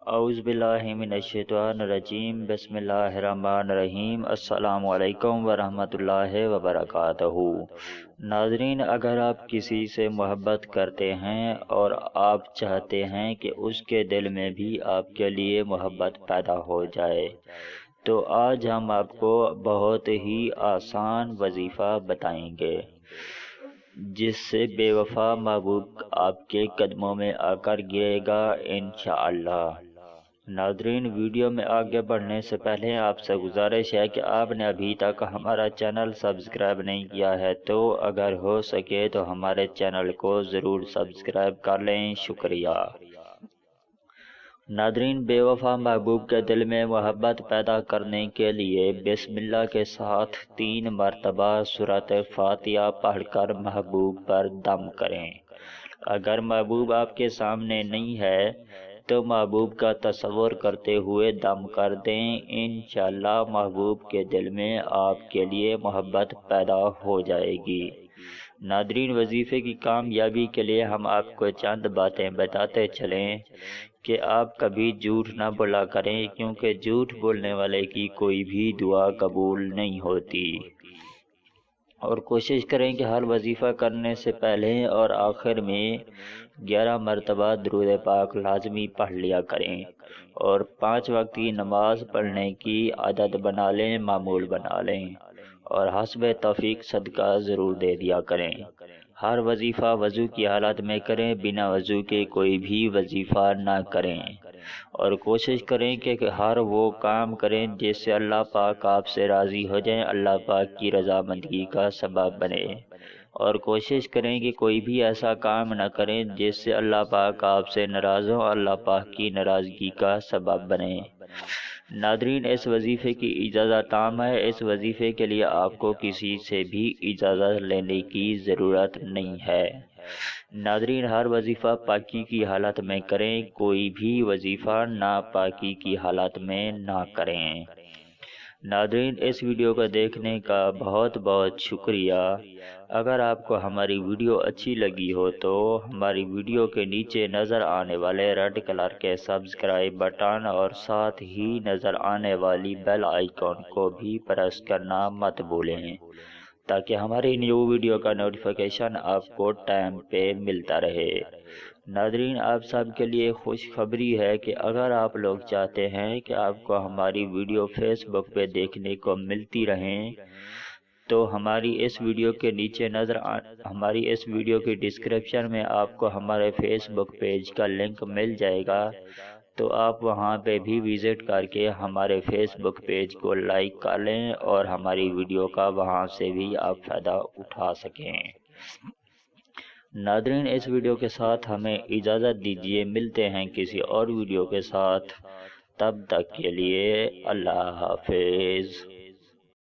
औज़ुबिल्लाहिमिनश्शैतानिर्रजीम बिस्मिल्लाहिर्रहमानिर्रहीम अस्सलामु अलैकुम वरहमतुल्लाहि वबरकातुहू। नाज़रीन, अगर आप किसी से मोहब्बत करते हैं और आप चाहते हैं कि उसके दिल में भी आपके लिए मोहब्बत पैदा हो जाए, तो आज हम आपको बहुत ही आसान वजीफ़ा बताएंगे जिससे बेवफा महबूब आपके कदमों में आकर गिरेगा इंशाअल्लाह। नाज़रीन, वीडियो में आगे बढ़ने से पहले आपसे गुजारिश है कि आपने अभी तक हमारा चैनल सब्सक्राइब नहीं किया है तो अगर हो सके तो हमारे चैनल को ज़रूर सब्सक्राइब कर लें, शुक्रिया। नाज़रीन, बेवफा महबूब के दिल में मोहब्बत पैदा करने के लिए बिस्मिल्लाह के साथ 3 मरतबा सूरत फातिहा पढ़कर महबूब पर दम करें। अगर महबूब आपके सामने नहीं है तो महबूब का तसव्वुर करते हुए दम कर दें। इंशाअल्लाह महबूब के दिल में आपके लिए मोहब्बत पैदा हो जाएगी। नाज़रीन, वजीफे की कामयाबी के लिए हम आपको चंद बातें बताते चलें कि आप कभी झूठ न बोला करें, क्योंकि झूठ बोलने वाले की कोई भी दुआ कबूल नहीं होती। और कोशिश करें कि हर वजीफ़ा करने से पहले और आखिर में 11 मरतबा दुरूद पाक लाजमी पढ़ लिया करें और 5 वक्त की नमाज पढ़ने की आदत बना लें, मामूल बना लें और हस्ब तौफीक सदका ज़रूर दे दिया करें। हर वजीफ़ा वज़ू की हालत में करें, बिना वज़ू के कोई भी वजीफ़ा ना करें और कोशिश करें कि हर वो काम करें जिससे अल्लाह पाक आपसे राज़ी हो जाए, अल्लाह पाक की रज़ामंदगी का सबब बने। और कोशिश करें कि कोई भी ऐसा काम न करें जिससे अल्लाह पाक आपसे नाराज़ हो, अल्लाह पाक की नाराज़गी का सबब बने। नाज़रीन, इस वजीफ़े की इजाज़त ताम है। इस वजीफ़े के लिए आपको किसी से भी इजाज़त लेने की ज़रूरत नहीं है। नाज़रीन, हर वजीफ़ा पाकी की हालत में करें, कोई भी वजीफ़ा नापाकी की हालत में ना करें। नाज़रीन, इस वीडियो को देखने का बहुत बहुत शुक्रिया। अगर आपको हमारी वीडियो अच्छी लगी हो तो हमारी वीडियो के नीचे नज़र आने वाले रेड कलर के सब्सक्राइब बटन और साथ ही नज़र आने वाली बेल आइकॉन को भी प्रेस करना मत भूलें, ताकि हमारी न्यू वीडियो का नोटिफिकेशन आपको टाइम पे मिलता रहे। नाज़रीन, आप सब के लिए खुशखबरी है कि अगर आप लोग चाहते हैं कि आपको हमारी वीडियो फेसबुक पे देखने को मिलती रहें तो हमारी इस वीडियो के नीचे हमारी इस वीडियो की डिस्क्रिप्शन में आपको हमारे फेसबुक पेज का लिंक मिल जाएगा, तो आप वहां पे भी विज़िट करके हमारे फेसबुक पेज को लाइक कर लें और हमारी वीडियो का वहां से भी आप फ़ायदा उठा सकें। नाज़रीन, इस वीडियो के साथ हमें इजाज़त दीजिए, मिलते हैं किसी और वीडियो के साथ। तब तक के लिए अल्लाह हाफ़िज़।